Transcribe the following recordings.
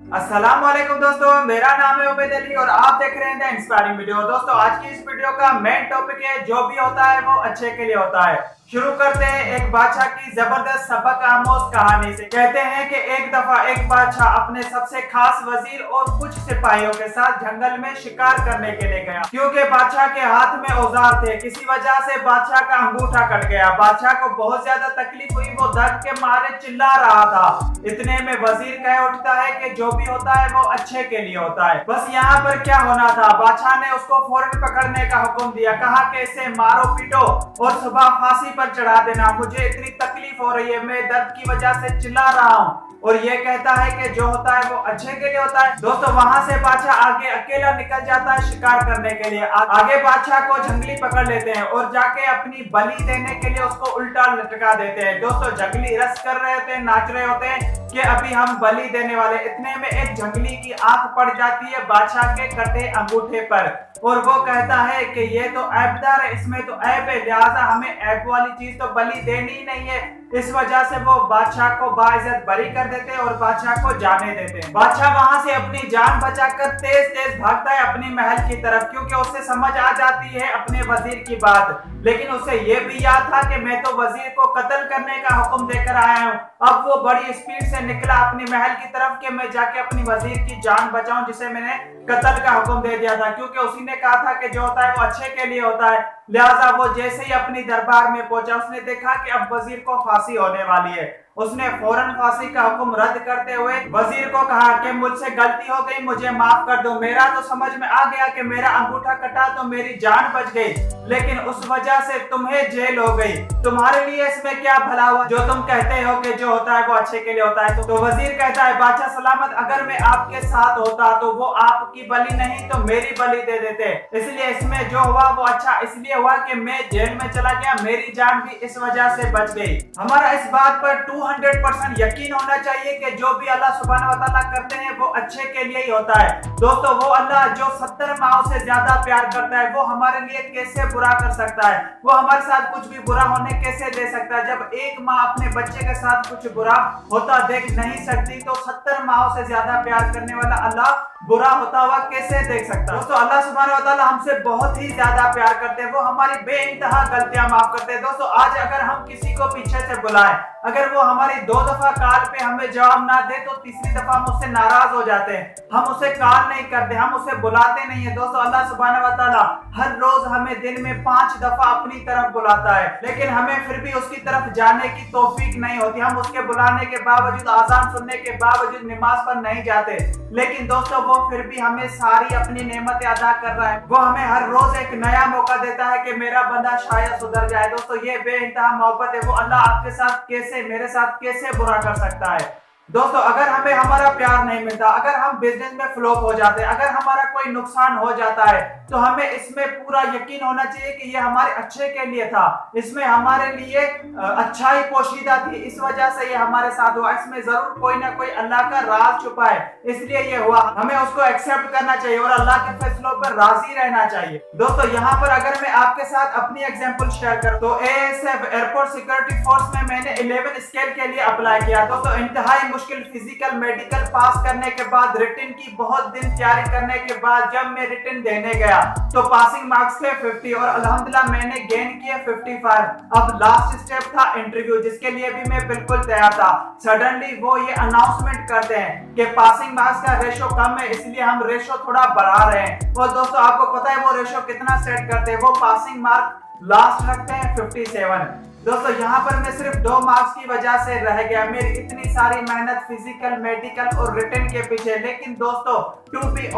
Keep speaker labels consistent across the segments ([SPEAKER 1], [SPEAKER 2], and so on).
[SPEAKER 1] अस्सलाम वालेकुम दोस्तों, मेरा नाम है उबैद अली और आप देख रहे हैं द इंस्पायरिंग वीडियो। दोस्तों, आज की इस वीडियो का मेन टॉपिक है जो भी होता है वो अच्छे के लिए होता है। शुरू करते हैं एक बादशाह की जबरदस्त सबक आमोज कहानी से। कहते हैं कि एक दफा एक बादशाह अपने सबसे खास वजीर और कुछ सिपाहियों के साथ जंगल में शिकार करने के लिए गया। क्योंकि बादशाह के हाथ में औजार थे, किसी वजह से बादशाह का अंगूठा कट गया। बादशाह को बहुत ज्यादा तकलीफ हुई, वो दर्द के मारे चिल्ला रहा था। इतने में वजीर कह उठता है कि जो भी होता है वो अच्छे के लिए होता है। बस यहाँ पर क्या होना था, बादशाह ने उसको फौरन पकड़ने का हुक्म दिया। कहा कि इसे मारो पीटो और सुबह फांसी पर चढ़ा देना। मुझे इतनी तकलीफ हो रही है, मैं दर्द की वजह से चिल्ला रहा हूँ। और ये कहता है कि जो होता है वो अच्छे के लिए होता है। दोस्तों, वहां से बादशाह आगे अकेला निकल जाता है शिकार करने के लिए। आगे बादशाह को जंगली पकड़ लेते हैं और जाके अपनी बलि देने के लिए उसको उल्टा लटका देते हैं। दोस्तों, जंगली रस कर रहे होते हैं, नाच रहे होते हैं कि अभी हम बलि देने वाले। इतने में एक जंगली की आंख पड़ जाती है बादशाह के कटे अंगूठे पर और वो कहता है कि ये तो ऐबदार है, इसमें तो ऐब है, लिहाजा हमें ऐब वाली चीज तो बलि देनी ही नहीं है। इस वजह से वो बादशाह को बाइज्जत बरी कर देते हैं और बादशाह को जाने देते हैं। बादशाह वहां से अपनी जान बचाकर तेज तेज भागता है अपनी महल की तरफ, क्योंकि उसे समझ आ जाती है अपने वजीर की बात। लेकिन उसे ये भी याद था कि मैं तो वजीर को कत्ल करने का हुक्म देकर आया हूँ। अब वो बड़ी स्पीड से निकला अपनी महल की तरफ कि मैं जाके अपनी वजीर की जान बचाऊं जिसे मैंने कत्ल का हुक्म दे दिया था, क्योंकि उसी ने कहा था कि जो होता है वो अच्छे के लिए होता है। लिहाजा वो जैसे ही अपनी दरबार में पहुंचा, उसने देखा कि अब वजीर को फांसी होने वाली है। उसने फौरन फांसी का हुक्म रद्द करते हुए वजीर को कहा कि मुझसे गलती हो गई, मुझे माफ कर दो। मेरा तो समझ में आ गया कि मेरा अंगूठा कटा तो मेरी जान बच गई, लेकिन उस वजह से तुम्हें जेल हो गई। तुम्हारे लिए इसमें क्या भला हुआ जो तुम कहते हो कि जो होता है वो अच्छे के लिए होता है। तो वजीर कहता है, बादशाह सलामत, अगर मैं आपके साथ होता तो वो आपकी बलि नहीं तो मेरी बलि दे देते। इसलिए इसमें जो हुआ वो अच्छा इसलिए हुआ कि मैं जेल में चला गया, मेरी जान भी इस वजह से बच गई। हमारा इस बात पर 200% यकीन होना चाहिए कि जो भी अल्लाह सुब्हानहू व तआला करते हैं वो अच्छे के लिए ही होता है। दोस्तों, वो अल्लाह जो 70 माओं से ज्यादा प्यार करता है वो हमारे लिए कैसे बुरा कर सकता है? वो हमारे साथ कुछ भी बुरा होने कैसे दे सकता है? जब एक माँ अपने बच्चे के साथ कुछ बुरा होता देख नहीं सकती तो 70 माओं से ज्यादा प्यार करने वाला अल्लाह बुरा होता हुआ कैसे देख सकता है? दोस्तों, अल्लाह सुब्हानहू व तआला हमसे बहुत ही ज्यादा प्यार करते हैं, वो हमारी बेइंतहा गलतियां माफ करते हैं। दोस्तों, आज अगर हम किसी को पीछे से बुलाएं, अगर वो हमारी 2 दफा कॉल पे हमें जवाब ना दे तो तीसरी दफा हम उससे नाराज हो जाते हैं, हम उसे कॉल नहीं करते, हम उसे बुलाते नहीं है। दोस्तों, अल्लाह सुब्हानहू व तआला हर रोज हमें दिन में 5 दफा अपनी तरफ बुलाता है, लेकिन हमें फिर भी उसकी तरफ जाने की तौफीक नहीं होती। हम उसके बुलाने के बावजूद, आजान सुनने के बावजूद नमाज पर नहीं जाते। लेकिन दोस्तों, वो फिर भी हमें सारी अपनी नेमतें अदा कर रहा है। वो हमें हर रोज एक नया मौका देता है कि मेरा बंदा शायद सुधर जाए। दोस्तों, ये बेइंतहा मोहब्बत है। वो अल्लाह आपके साथ कैसे, मेरे साथ कैसे बुरा कर सकता है? दोस्तों, अगर हमें हमारा प्यार नहीं मिलता, अगर हम बिजनेस में फ्लॉप हो जाते, अगर हमारा कोई नुकसान हो जाता है, तो हमें इसमें पूरा यकीन होना चाहिए कि ये हमारे अच्छे के लिए था, इसमें हमारे लिए अच्छाई पोशीदा थी, इस वजह से ये हमारे साथ हुआ। इसमें जरूर कोई ना कोई अल्लाह का राज छुपा है, इसलिए ये हुआ। हमें उसको एक्सेप्ट करना चाहिए और अल्लाह के फैसलों पर राजी रहना चाहिए। दोस्तों, यहाँ पर अगर मैं आपके साथ अपनी एग्जाम्पल शेयर करूं तो ASF एयरपोर्ट सिक्योरिटी फोर्स में मैंने 11 स्केल के लिए अप्लाई किया। दोस्तों, इंतहाई मुश्किल फिजिकल मेडिकल पास करने के बाद, रिटन की बहुत दिन तैयारी करने के बाद जब मैं रिटन देने गया तो पासिंग मार्क्स थे 50 और अल्हम्दुलिल्लाह मैंने गेन किए 55। अब लास्ट स्टेप था इंटरव्यू, जिसके लिए भी मैं बिल्कुल तैयार था। सडनली वो ये अनाउंसमेंट करते हैं कि पासिंग मार्क्स का रेशो कम है, इसलिए हम रेशो थोड़ा बढ़ा रहे हैं। और दोस्तों, आपको पता है वो रेशो कितना सेट करते हैं? वो पासिंग मार्क लास्ट रखते हैं 57। दोस्तों, यहाँ पर मैं सिर्फ 2 मार्क्स की वजह से रह गया, मेरी इतनी सारी मेहनत फिजिकल, मेडिकल और रिटन के पीछे। लेकिन दोस्तों, टू बी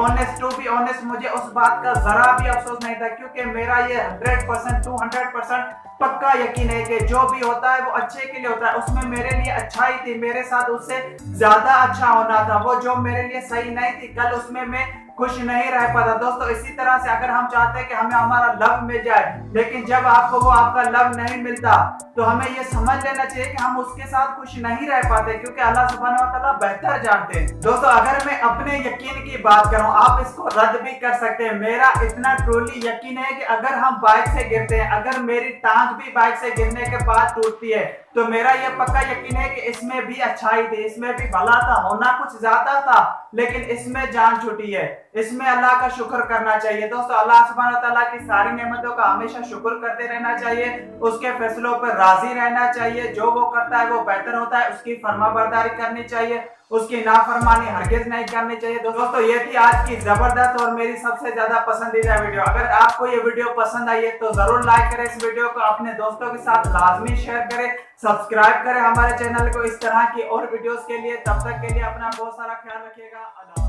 [SPEAKER 1] ऑनेस्ट मुझे उस बात का जरा भी अफसोस नहीं था, क्योंकि मेरा ये 100% 200% पक्का यकीन है कि जो भी होता है वो अच्छे के लिए होता है। उसमें मेरे लिए अच्छाई थी, मेरे साथ उससे ज्यादा अच्छा होना था। वो जो मेरे लिए सही नहीं थी, कल उसमें मैं खुश नहीं रह पाता। दोस्तों, इसी तरह से अगर हम चाहते हैं कि हमें हमारा लव मिल जाए, लेकिन जब आपको वो आपका लव नहीं मिलता तो हमें ये समझ लेना चाहिए कि हम उसके साथ खुश नहीं रह पाते, क्योंकि अल्लाह सुब्हानहू व तआला बेहतर जानते हैं। दोस्तों, अगर मैं अपने यकीन की बात करूं, आप इसको रद्द भी कर सकते हैं। मेरा इतना ट्रूली यकीन है कि अगर हम बाइक से गिरते हैं, अगर मेरी टांग भी बाइक से गिरने के बाद टूटती है, तो मेरा ये पक्का यकीन है कि इसमें भी अच्छाई थी, इसमें भी भला था, होना कुछ ज्यादा था, लेकिन इसमें जान छुटी है। इसमें अल्लाह का शुक्र करना चाहिए दोस्तों। अल्लाह सुब्हान व तआला की सारी नेमतों का हमेशा शुक्र करते रहना चाहिए, उसके फैसलों पर राजी रहना चाहिए। जो वो करता है वो बेहतर होता है, उसकी फरमाबरदारी करनी चाहिए, उसकी नाफरमानी हरगिज नहीं करनी चाहिए। दोस्तों ये थी आज की जबरदस्त और मेरी सबसे ज्यादा पसंदीदा वीडियो। अगर आपको ये वीडियो पसंद आई है तो जरूर लाइक करें इस वीडियो को, अपने दोस्तों के साथ लाजमी शेयर करें, सब्सक्राइब करें हमारे चैनल को इस तरह की और वीडियोस के लिए। तब तक के लिए अपना बहुत सारा ख्याल रखिएगा।